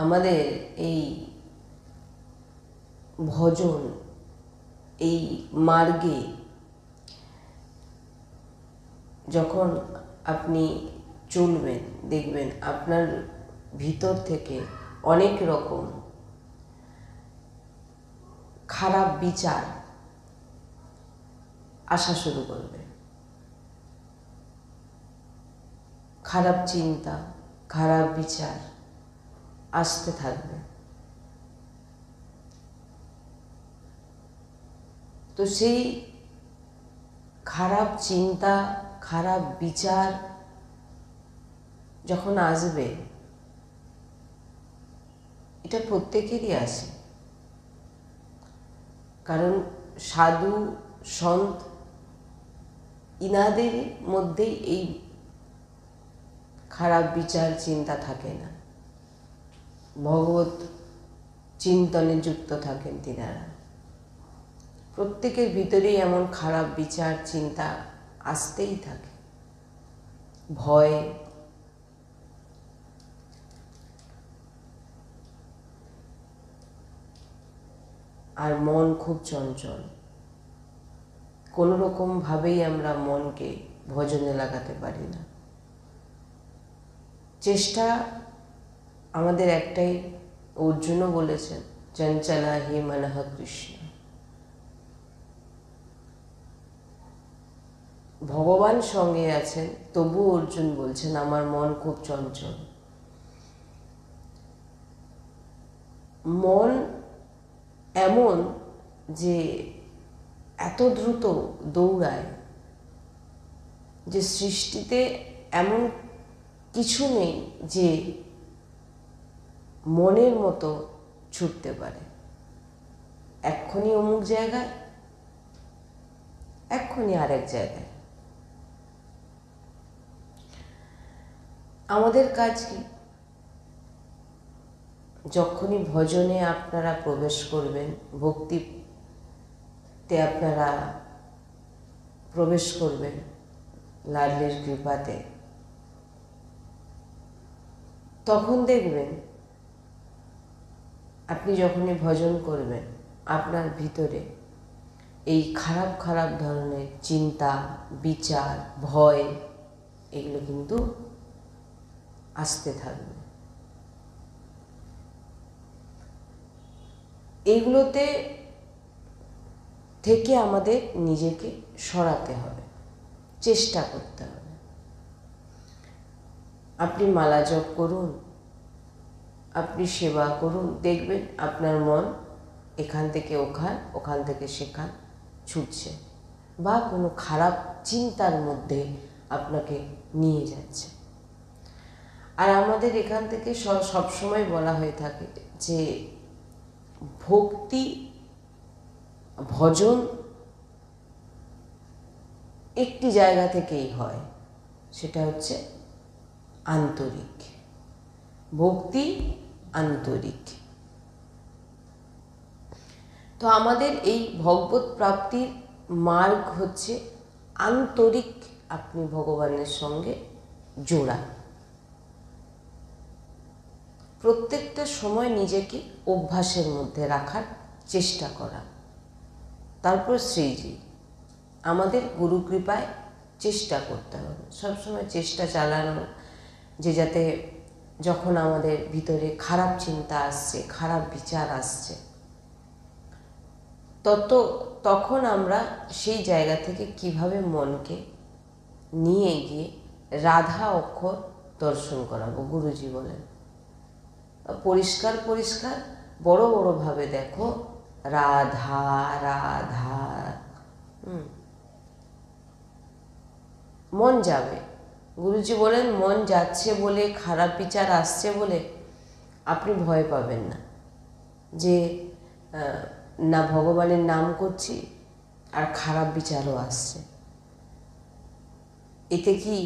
আমাদের এই ভজন, এই মার্গে যখন আপনি চলবেন, দেখবেন আপনার ভিতর থেকে অনেক রকম খারাপ বিচার আসা শুরু করবে, খারাপ চিন্তা, খারাপ বিচার আসতে থাকবে। তো সেই খারাপ চিন্তা, খারাপ বিচার যখন আসবে, এটা প্রত্যেকেরই আসে, কারণ সাধু সন্ত ইনাদের মধ্যেই এই খারাপ বিচার চিন্তা থাকে না, ভগবত চিন্তনে যুক্ত থাকেন তিনারা। প্রত্যেকের ভিতরেই এমন খারাপ বিচার চিন্তা আসতেই থাকে, ভয়, আর মন খুব চঞ্চল। কোনো রকম ভাবেই আমরা মনকে ভজনে লাগাতে পারি না। চেষ্টা আমাদের একটাই, অর্জুনও বলেছেন, চঞ্চলা হি মনঃ কৃষ্ণ। ভগবান সঙ্গে আছেন, তবু অর্জুন বলছেন আমার মন খুব চঞ্চল। মন এমন যে এত দ্রুত দৌড়ায় যে সৃষ্টিতে এমন কিছু নেই যে মনের মতো ছুটতে পারে। এক্ষুনি অমুক জায়গায়, এক্ষুনি আরেক জায়গায়। আমাদের কাজ কি? যখনই ভজনে আপনারা প্রবেশ করবেন, ভক্তিতে আপনারা প্রবেশ করবেন লাডলির কৃপাতে, তখন দেখবেন আপনি যখনই ভজন করবেন, আপনার ভিতরে এই খারাপ খারাপ ধরনের চিন্তা, বিচার, ভয়, এগুলো কিন্তু আসতে থাকবে। এগুলোতে থেকে আমাদের নিজেকে সরাতে হবে, চেষ্টা করতে হবে। আপনি মালা জপ করুন, আপনি সেবা করুন, দেখবেন আপনার মন এখান থেকে ওখান, ওখান থেকে সেখান ছুটছে, বা কোনো খারাপ চিন্তার মধ্যে আপনাকে নিয়ে যাচ্ছে। আর আমাদের এখান থেকে সবসময় বলা হয়ে থাকে যে ভক্তি, ভজন একটি জায়গা থেকেই হয়, সেটা হচ্ছে আন্তরিক ভক্তি, আন্তরিক। তো আমাদের এই ভগবত প্রাপ্তির মার্গ হচ্ছে আন্তরিক, আপনি ভগবানের সঙ্গে জোড়া। প্রত্যেকটা সময় নিজেকে অভ্যাসের মধ্যে রাখার চেষ্টা করা। তারপর শ্রীজি আমাদের গুরু কৃপায় চেষ্টা করতে হবে, সবসময় চেষ্টা চালানো, যে যাতে যখন আমাদের ভিতরে খারাপ চিন্তা আসছে, খারাপ বিচার আসছে, তখন আমরা সেই জায়গা থেকে কিভাবে মনকে নিয়ে গিয়ে রাধা অক্ষর দর্শন করাবো। গুরুজি বলেন পরিষ্কার পরিষ্কার বড় বড় ভাবে দেখো, রাধা রাধা। মন যাবে। গুরুজি বলেন মন যাচ্ছে বলে, খারাপ বিচার আসছে বলে আপনি ভয় পাবেন না, যে না ভগবানের নাম করছি আর খারাপ বিচারও আসছে, এতে কি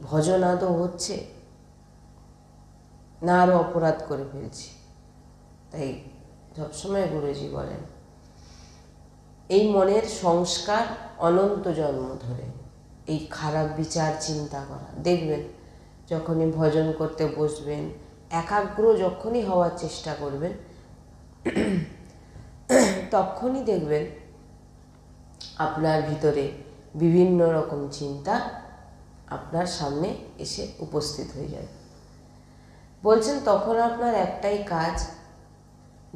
ভজন আদৌ হচ্ছে না আরও অপরাধ করে ফেলছি। তাই সবসময় গুরুজি বলেন এই মনের সংস্কার অনন্ত জন্ম ধরে, এই খারাপ বিচার চিন্তা করা। দেখবেন যখনই ভজন করতে বসবেন, একাগ্র যখনই হওয়ার চেষ্টা করবেন তখনই দেখবেন আপনার ভিতরে বিভিন্ন রকম চিন্তা আপনার সামনে এসে উপস্থিত হয়ে যাবে। বলছেন তখন আপনার একটাই কাজ,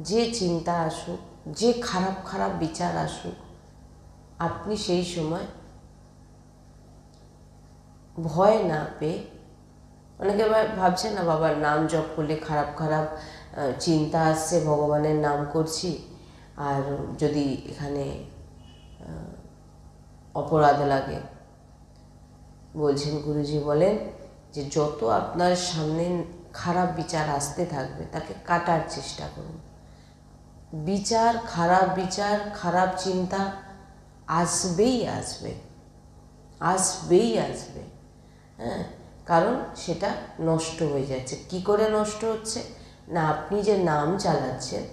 যে চিন্তা আসুক, যে খারাপ খারাপ বিচার আসুক, আপনি সেই সময় ভয় না পেয়ে, অনেকে ভাবছেন না বাবার নাম জপ করলে খারাপ খারাপ চিন্তা আসছে, ভগবানের নাম করছি, আর যদি এখানে অপরাধ লাগে। বলছেন গুরুজি বলেন যে যত আপনার সামনে খারাপ বিচার আসতে থাকবে তাকে কাটার চেষ্টা করুন। বিচার, খারাপ চিন্তা আসবেই আসবে, আসবেই আসবে। হ্যাঁ, কারণ সেটা নষ্ট হয়ে যাচ্ছে। কি করে নষ্ট হচ্ছে না, আপনি যে নাম চালাচ্ছেন,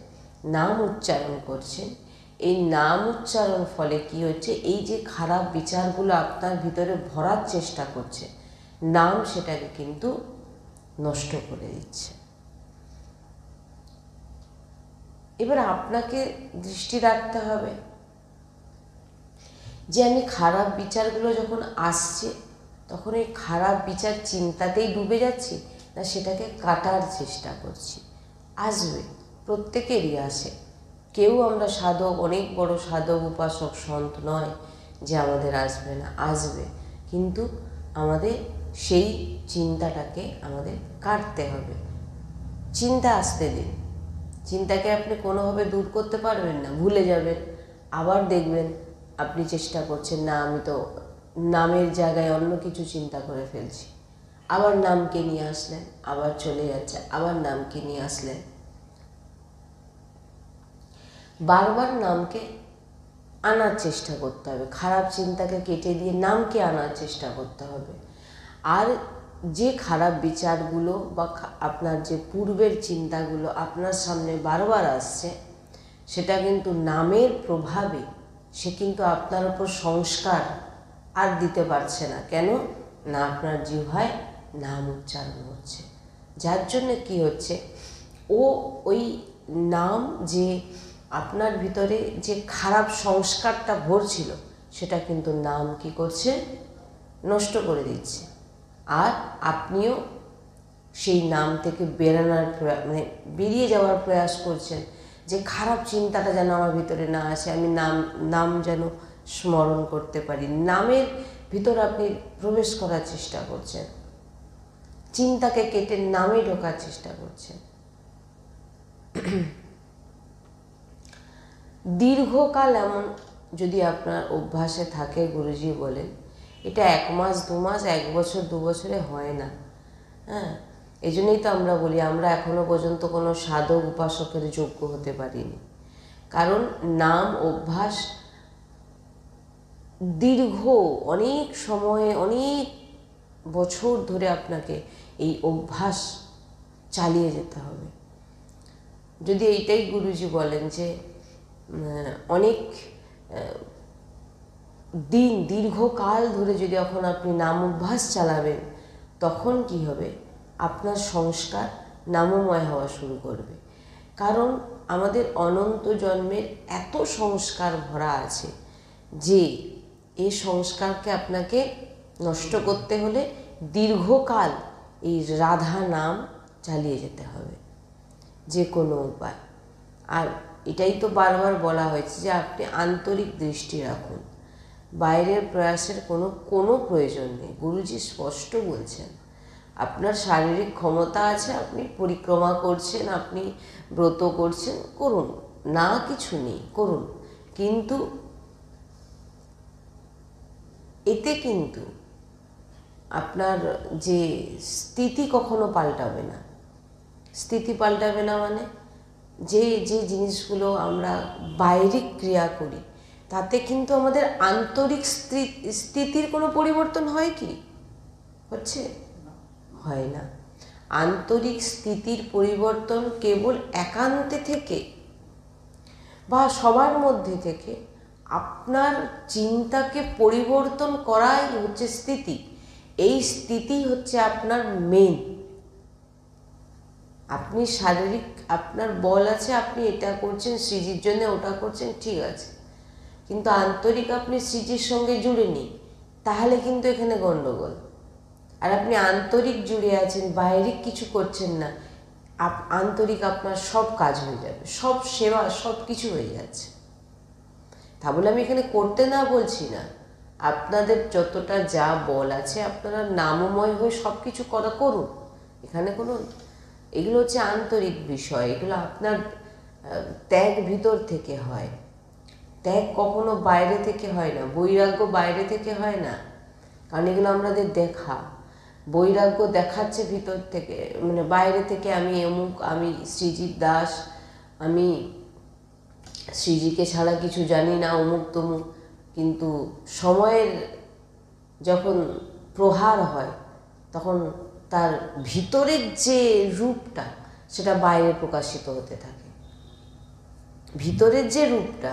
নাম উচ্চারণ করছেন, এই নাম উচ্চারণ ফলে কি হচ্ছে, এই যে খারাপ বিচারগুলো আপনার ভিতরে ভরার চেষ্টা করছে, নাম সেটাকে কিন্তু নষ্ট করে দিচ্ছে। এবার আপনাকে দৃষ্টি রাখতে হবে যে আমি খারাপ বিচারগুলো যখন আসছে তখন এই খারাপ বিচার চিন্তাতেই ডুবে যাচ্ছি, না সেটাকে কাটার চেষ্টা করছি। আসবে, প্রত্যেকেরই আসে। কেউ আমরা সাধক, অনেক বড় সাধক, উপাসক, সন্ত নয় যে আমাদের আসবে না, আসবে। কিন্তু আমাদের সেই চিন্তাটাকে আমাদের কাটতে হবে। চিন্তা আসতে দিন, চিন্তাকে আপনি কোনোভাবে দূর করতে পারবেন না, ভুলে যাবেন। আবার দেখবেন আপনি চেষ্টা করছেন, না আমি তো নামের জায়গায় অন্য কিছু চিন্তা করে ফেলছি। আবার নামকে নিয়ে আসলেন, আবার চলে যাচ্ছে, আবার নামকে নিয়ে আসলেন। বারবার নামকে আনার চেষ্টা করতে হবে, খারাপ চিন্তাকে কেটে দিয়ে নামকে আনার চেষ্টা করতে হবে। আর যে খারাপ বিচারগুলো বা আপনার যে পূর্বের চিন্তাগুলো আপনার সামনে বারবার আসছে, সেটা কিন্তু নামের প্রভাবে সে কিন্তু আপনার উপর সংস্কার আর দিতে পারছে না। কেন না, আপনার জিহ্বায় নাম উচ্চারণ হচ্ছে, যার জন্য কি হচ্ছে, ওই নাম যে আপনার ভিতরে যে খারাপ সংস্কারটা ভরছিল সেটা কিন্তু নাম কি করছে, নষ্ট করে দিচ্ছে। আর আপনিও সেই নাম থেকে বেরানোর বেরিয়ে যাওয়ার প্রয়াস করছেন, যে খারাপ চিন্তাটা যেন আমার ভিতরে না আসে, আমি নাম যেন স্মরণ করতে পারি। নামের ভিতর আপনি প্রবেশ করার চেষ্টা করছেন, চিন্তাকে কেটে নামে ঢোকার চেষ্টা করছেন। দীর্ঘকাল এমন যদি আপনার অভ্যাসে থাকে, গুরুজি বলেন এটা 1 মাস 2 মাস 1 বছর 2 বছরে হয় না। হ্যাঁ, এই জন্যই তো আমরা বলি আমরা এখনো পর্যন্ত কোনো সাধক উপাসকের যোগ্য হতে পারিনি। কারণ নাম অভ্যাস দীর্ঘ অনেক সময়ে, অনেক বছর ধরে আপনাকে এই অভ্যাস চালিয়ে যেতে হবে। যদি এইটাই গুরুজি বলেন যে অনেক দিন, দীর্ঘকাল ধরে যদি এখন আপনি নাম অভ্যাস চালাবেন, তখন কি হবে, আপনার সংস্কার নামময় হওয়া শুরু করবে। কারণ আমাদের অনন্ত জন্মের এত সংস্কার ভরা আছে যে এই সংস্কারকে আপনাকে নষ্ট করতে হলে দীর্ঘকাল এই রাধা নাম চালিয়ে যেতে হবে, যে কোনো উপায়। আর এটাই তো বারবার বলা হয়েছে যে আপনি আন্তরিক দৃষ্টি রাখুন, বাইরের প্রয়াসের কোনো প্রয়োজন নেই। গুরুজি স্পষ্ট বলছেন, আপনার শারীরিক ক্ষমতা আছে, আপনি পরিক্রমা করছেন, আপনি ব্রত করছেন, করুন, না কিছু নেই, করুন। কিন্তু এতে কিন্তু আপনার যে স্থিতি কখনো পাল্টাবে না। স্থিতি পাল্টাবে না মানে যে জিনিসগুলো আমরা বাহ্যিক ক্রিয়া করি তাতে কিন্তু আমাদের আন্তরিক স্থিতির কোনো পরিবর্তন হয় কি? হচ্ছে? হয় না। আন্তরিক স্থিতির পরিবর্তন কেবল একান্তে থেকে বা সবার মধ্যে থেকে আপনার চিন্তাকে পরিবর্তন করাই হচ্ছে স্থিতি। এই স্থিতি হচ্ছে আপনার মেন। আপনি শারীরিক আপনার বল আছে, আপনি এটা করছেন শ্রীজির জন্য, ওটা করছেন, ঠিক আছে, কিন্তু আন্তরিক আপনি শ্রীজির সঙ্গে জুড়ে নিন, তাহলে কিন্তু এখানে গণ্ডগোল। আর আপনি আন্তরিক জুড়ে আছেন, বাইরিক কিছু করছেন না, আন্তরিক আপনার সব কাজ হয়ে যাবে, সব সেবা সব কিছু হয়ে যাচ্ছে। তা বলে আমি এখানে করতে না বলছি না, আপনাদের যতটা যা বল আছে আপনারা নামময় হয়ে সব কিছু করুন, এখানে কোনো, এগুলো হচ্ছে আন্তরিক বিষয়, এগুলো আপনার ত্যাগ ভিতর থেকে হয়। ত্যাগ কখনো বাইরে থেকে হয় না, বৈরাগ্য বাইরে থেকে হয় না, কারণ এগুলো আমাদের দেখা। বৈরাগ্য দেখাচ্ছে ভিতর থেকে, মানে বাইরে থেকে আমি অমুক, আমি শ্রীজির দাস, আমি শ্রীজিকে ছাড়া কিছু জানি না, অমুক তমুক। কিন্তু সময়ের যখন প্রহার হয় তখন তার ভিতরের যে রূপটা সেটা বাইরে প্রকাশিত হতে থাকে, ভিতরের যে রূপটা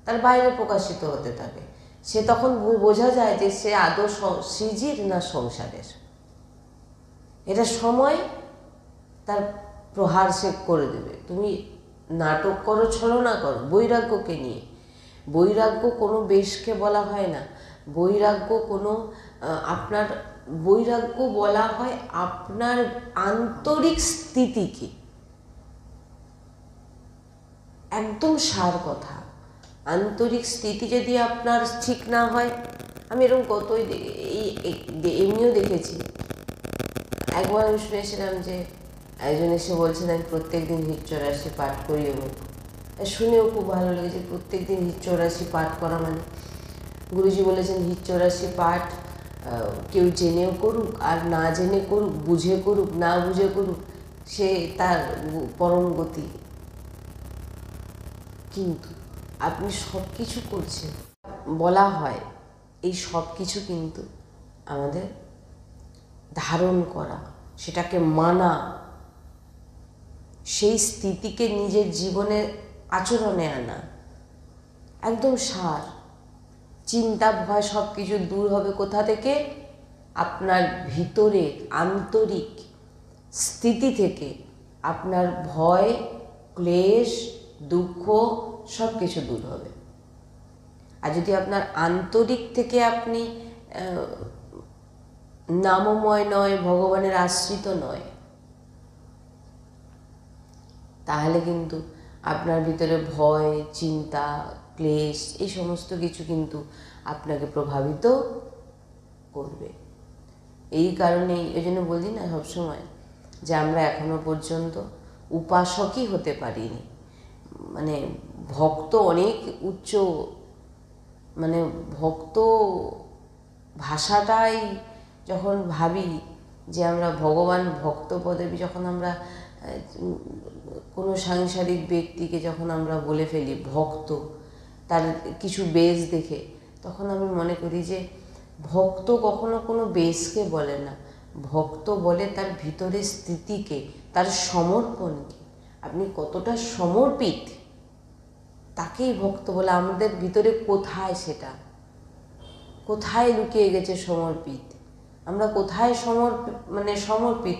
তার বাইরে প্রকাশিত হতে থাকে। সে তখন বোঝা যায় যে সে আদৌ শ্রীজির না সংসারের। এটা সময় তার প্রহার সে করে দেবে। তুমি নাটক করো, ছলনা করো, বৈরাগ্যকে নিয়ে। বৈরাগ্য কোনো বেশকে বলা হয় না, বৈরাগ্য কোনো আপনার বৈরাগ্য বলা হয় আপনার আন্তরিক স্থিতিকে। একদম সার কথা। আন্তরিক স্থিতি যদি আপনার ঠিক না হয়, আমি এরকম কতই এমনিও দেখেছি। একবার আমি শুনেছিলাম যে একজন এসে বলছেন আমি প্রত্যেক দিন হিট 84 পাঠ করি, অমুক। শুনেও খুব ভালো লেগেছে, প্রত্যেক দিন হিট 84 পাঠ করা মানে। গুরুজি বলেছেন হিট 84 পাঠ কেউ জেনেও করুক আর না জেনে করুক, বুঝে করুক না বুঝে করুক, সে তার পরম গতি। কিন্তু আপনি সব কিছু করছেন, বলা হয় এই সব কিছু কিন্তু আমাদের ধারণ করা, সেটাকে মানা, সেই স্থিতিকে নিজের জীবনের আচরণে আনা, একদম সার। চিন্তা ভয় সব কিছু দূর হবে কোথা থেকে? আপনার ভিতরে আন্তরিক স্থিতি থেকে। আপনার ভয়, ক্লেশ, দুঃখ সব কিছু দূর হবে। আর যদি আপনার আন্তরিক থেকে আপনি নামময় নয়, ভগবানের আশ্রিত নয়, তাহলে কিন্তু আপনার ভিতরে ভয়, চিন্তা, ক্লেশ এই সমস্ত কিছু কিন্তু আপনাকে প্রভাবিত করবে। এই কারণেই ওই জন্য বলি না সবসময় যে আমরা এখনো পর্যন্ত উপাসকই হতে পারিনি। মানে ভক্ত অনেক উচ্চ, মানে ভক্ত ভাষাটাই যখন ভাবি যে আমরা ভগবান ভক্ত পদবী, যখন আমরা কোনো সাংসারিক ব্যক্তিকে যখন আমরা বলে ফেলি ভক্ত, তার কিছু বেশ দেখে, তখন আমি মনে করি যে ভক্ত কখনো কোনো বেশকে বলে না, ভক্ত বলে তার ভিতরের স্থিতিকে, তার সমর্পণকে। আপনি কতটা সমর্পিত, তাকেই ভক্ত বলে। আমাদের ভিতরে কোথায় সেটা, কোথায় লুকিয়ে গেছে সমর্পিত? আমরা কোথায় সমর্পিত?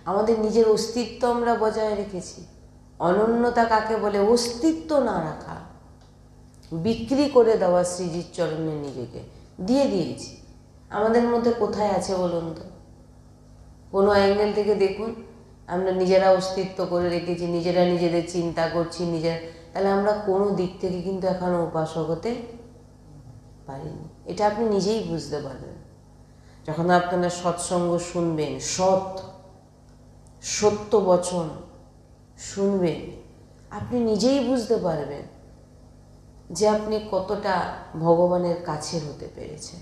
আমাদের নিজের অস্তিত্ব আমরা বজায় রেখেছি। অনন্যতা কাকে বলে? অস্তিত্ব না রাখা, বিক্রি করে দেওয়া শ্রীজির চরণে নিজেকে দিয়ে দিয়েছি। আমাদের মধ্যে কোথায় আছে বলুন তো? কোনো অ্যাঙ্গেল থেকে দেখুন, আমরা নিজেরা অস্তিত্ব করে রেখেছি, নিজেরা নিজেদের চিন্তা করছি নিজেরা, তাহলে আমরা কোনো দিক থেকে কিন্তু এখনো উপাসক হতে পারিনি। এটা আপনি নিজেই বুঝতে পারবেন যখন আপনারা সৎসঙ্গ শুনবেন, সত্য বচন শুনবেন, আপনি নিজেই বুঝতে পারবেন যে আপনি কতটা ভগবানের কাছে হতে পেরেছেন।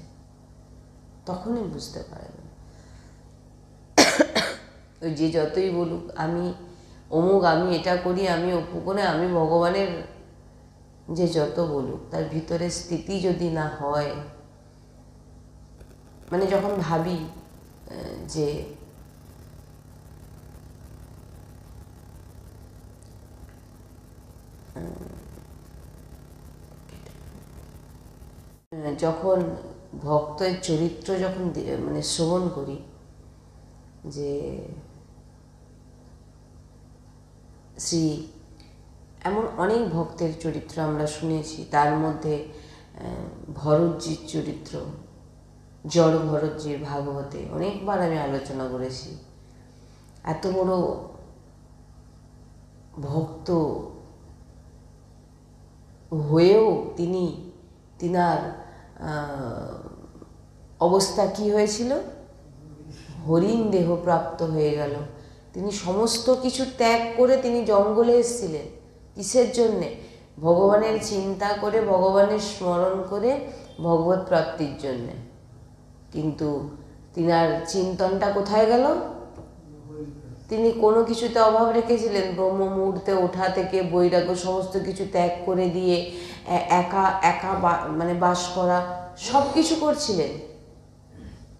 তখনই বুঝতে পারবেন। ওই যে যতই বলুক আমি অমুক, আমি এটা করি, আমি অপু করে, আমি ভগবানের, যে যত বলুক, তার ভিতরে স্থিতি যদি না হয়, মানে যখন ভাবি যে যখন ভক্তের চরিত্র যখন মানে শ্রবণ করি, যে শ্রী এমন অনেক ভক্তের চরিত্র আমরা শুনেছি, তার মধ্যে ভরতজির চরিত্র, জড় ভরতজির ভাগবতে অনেকবার আমি আলোচনা করেছি। এত বড় ভক্ত হয়েও তিনার অবস্থা কি হয়েছিল? হরিণ দেহ প্রাপ্ত হয়ে গেল। তিনি সমস্ত কিছু ত্যাগ করে তিনি জঙ্গলে এসেছিলেন। কিসের জন্যে? ভগবানের চিন্তা করে, ভগবানের স্মরণ করে, ভগবত প্রাপ্তির জন্যে। কিন্তু তিনার চিন্তনটা কোথায় গেল? তিনি কোনো কিছুতে অভাব রেখেছিলেন? ব্রহ্ম মুহূর্তে ওঠা থেকে বৈরাগ্য সমস্ত কিছু ত্যাগ করে দিয়ে একা একা মানে বাস করা, সব কিছু করছিলেন।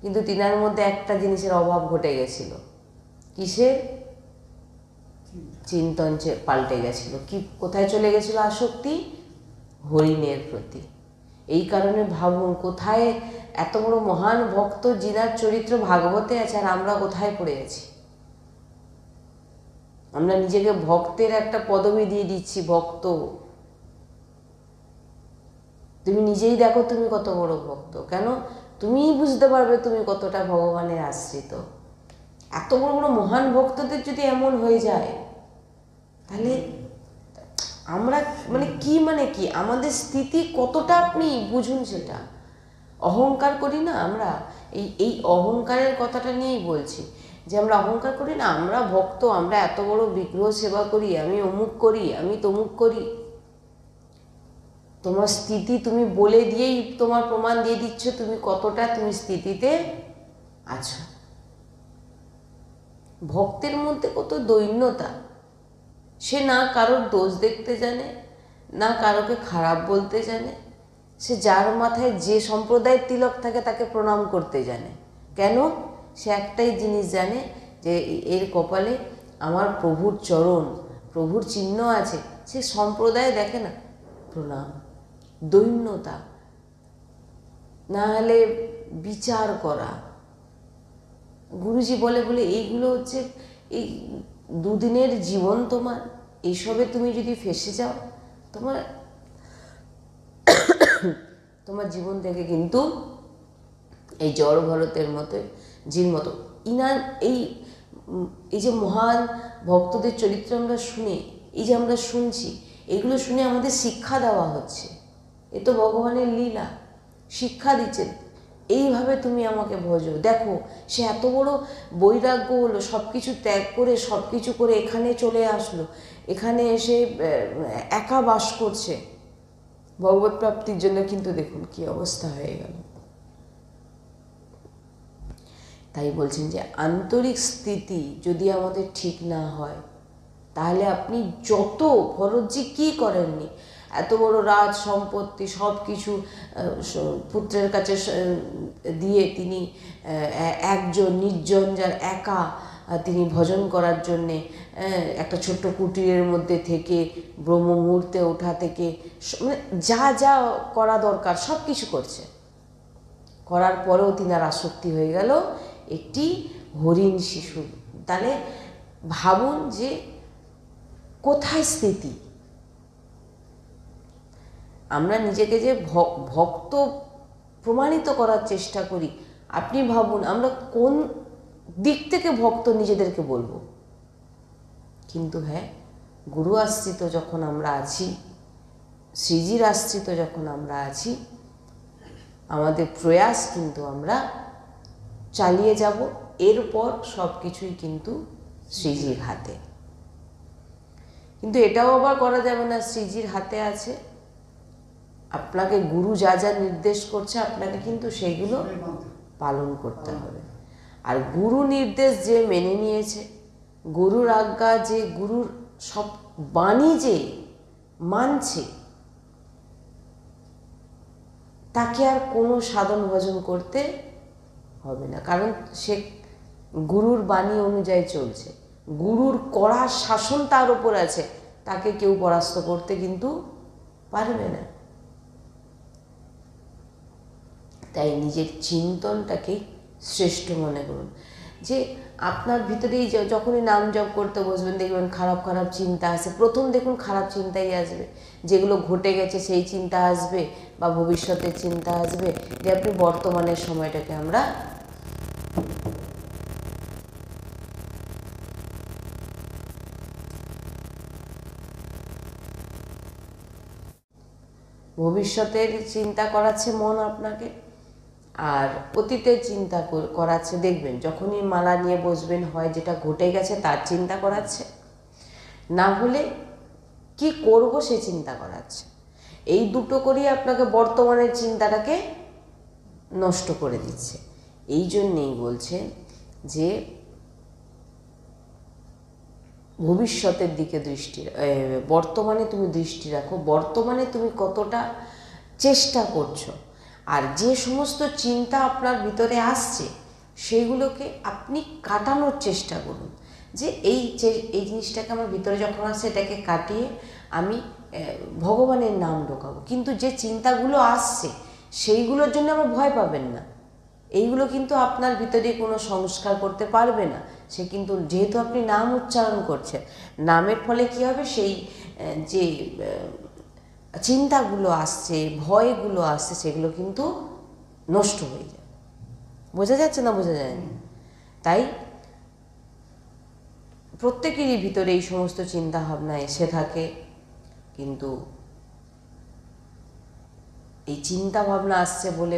কিন্তু তিনার মধ্যে একটা জিনিসের অভাব ঘটে গেছিল। কিসের? চিন্তন পাল্টে গেছিল। কি, কোথায় চলে গেছিল আসক্তি? হরিণের প্রতি। এই কারণে ভাবুন, কোথায় এত বড় মহান ভক্ত যিনার চরিত্র ভাগবতে আছে, আর আমরা কোথায় পড়ে আছি? আমরা নিজেকে ভক্তের একটা পদবি দিয়ে দিচ্ছি, ভক্ত। তুমি নিজেই দেখো তুমি কত বড় ভক্ত। কেন? তুমিই বুঝতে পারবে তুমি কতটা ভগবানের আশ্রিত। এত বড় বড় মহান ভক্তদের যদি এমন হয়ে যায়, তাহলে আমরা মানে কি আমাদের স্থিতি কতটা আপনি বুঝুন সেটা। অহংকার করি না আমরা, এই অহংকারের কথাটা নিয়েই বলছি, যে আমরা অহংকার করি না, আমরা ভক্ত, আমরা এত বড় বিগ্রহ সেবা করি, আমি অমুক করি, আমি তমুক করি। তোমার স্থিতি তুমি বলে দিয়েই তোমার প্রমাণ দিয়ে দিচ্ছ তুমি কতটা তুমি স্থিতিতে আছো। ভক্তের মধ্যে কত দৈন্যতা। সে না কারোর দোষ দেখতে জানে, না কারোকে খারাপ বলতে জানে। সে যার মাথায় যে সম্প্রদায়ের তিলক থাকে তাকে প্রণাম করতে জানে। কেন? সে একটাই জিনিস জানে, যে এর কপালে আমার প্রভুর চরণ, প্রভুর চিহ্ন আছে। সে সম্প্রদায় দেখে না, প্রণাম। দৈন্যতা, না হলে বিচার করা। গুরুজি বলে এইগুলো হচ্ছে এই দুদিনের জীবন তোমার, এইসবে তুমি যদি ফেসে যাও, তোমার জীবন থেকে কিন্তু এই জড় ভরতের মতো জির মতো ইনার এই যে মহান ভক্তদের চরিত্র আমরা শুনে, এই যে আমরা শুনছি, এগুলো শুনে আমাদের শিক্ষা দেওয়া হচ্ছে। এ তো ভগবানের লীলা, শিক্ষা দিচ্ছেন, এইভাবে তুমি আমাকে ভজো। দেখো, সে এত বড় বৈরাগ্য হলো, সব কিছু ত্যাগ করে, সব কিছু করে এখানে চলে আসলো, এখানে এসে একা বাস করছে ভগবত প্রাপ্তির জন্য। কিন্তু দেখুন কি অবস্থা হয়ে গেল। তাই বলছেন যে আন্তরিক স্থিতি যদি আমাদের ঠিক না হয়, তাহলে আপনি যত, ভরতজি কি করেননি, এত বড় রাজ সম্পত্তি সব কিছু পুত্রের কাছে দিয়ে তিনি একজন নির্জন, যার একা তিনি ভজন করার জন্যে একটা ছোট্ট কুটিরের মধ্যে থেকে ব্রহ্ম মুহূর্তে ওঠা থেকে মানে যা যা করা দরকার সব কিছু করছে। করার পরেও তিনার আসক্তি হয়ে গেল একটি হরিণ শিশুর। তাহলে ভাবুন যে কোথায় স্থিতি। আমরা নিজেকে যে ভক্ত প্রমাণিত করার চেষ্টা করি, আপনি ভাবুন আমরা কোন দিক থেকে ভক্ত নিজেদেরকে বলবো। কিন্তু হ্যাঁ, গুরু আশ্রিত যখন আমরা আছি, শ্রীজির আশ্রিত যখন আমরা আছি, আমাদের প্রয়াস কিন্তু আমরা চালিয়ে যাব। এরপর সব কিছুই কিন্তু শ্রীজির হাতে। কিন্তু এটাও আবার করা যাবে না শ্রীজির হাতে আছে, আপনাকে গুরু যা যা নির্দেশ করছে আপনাকে কিন্তু সেগুলো পালন করতে হবে। আর গুরু নির্দেশ যে মেনে নিয়েছে, গুরুর আজ্ঞা যে, গুরুর সব বাণী যে মানছে, তাকে আর কোনো সাধন ভজন করতে হবে না। কারণ সে গুরুর বাণী অনুযায়ী চলছে, গুরুর কড়া শাসন তার উপর আছে, তাকে কেউ পরাস্ত করতে কিন্তু পারবে না। তাই নিজের চিন্তনটাকেই শ্রেষ্ঠ মনে করুন। যে আপনার ভিতরেই যখনই নাম জপ করতে বসবেন দেখবেন খারাপ খারাপ চিন্তা আসে। প্রথম দেখুন খারাপ চিন্তাই আসবে, যেগুলো ঘটে গেছে সেই চিন্তা আসবে বা ভবিষ্যতের চিন্তা আসবে, যে আপনি বর্তমানের সময়টাকে আমরা ভবিষ্যতের চিন্তা করাচ্ছে মন আপনাকে, আর অতীতের চিন্তা করাচ্ছে। দেখবেন যখনই মালা নিয়ে বসবেন, হয় যেটা ঘটে গেছে তার চিন্তা করাচ্ছে, না হলে কি করব সে চিন্তা করাচ্ছে। এই দুটো করেই আপনাকে বর্তমানের চিন্তাটাকে নষ্ট করে দিচ্ছে। এই জন্যেই বলছে যে ভবিষ্যতের দিকে বর্তমানে তুমি দৃষ্টি রাখো, বর্তমানে তুমি কতটা চেষ্টা করছো, আর যে সমস্ত চিন্তা আপনার ভিতরে আসছে সেইগুলোকে আপনি কাটানোর চেষ্টা করুন। যে এই জিনিসটাকে আমার ভিতরে যখন আসছে এটাকে কাটিয়ে আমি ভগবানের নাম ঢোকাবো। কিন্তু যে চিন্তাগুলো আসছে সেইগুলোর জন্য আমার ভয় পাবেন না, এইগুলো কিন্তু আপনার ভিতরে কোনো সংস্কার করতে পারবে না। সে কিন্তু যেহেতু আপনি নাম উচ্চারণ করছেন, নামের ফলে কী হবে, সেই যে চিন্তাগুলো আসছে, ভয়গুলো আসছে, সেগুলো কিন্তু নষ্ট হয়ে যাবে। বোঝা যাচ্ছে না? বোঝা যায়নি? তাই প্রত্যেকেরই ভিতরে এই সমস্ত চিন্তা ভাবনা এসে থাকে, কিন্তু এই চিন্তা ভাবনা আসছে বলে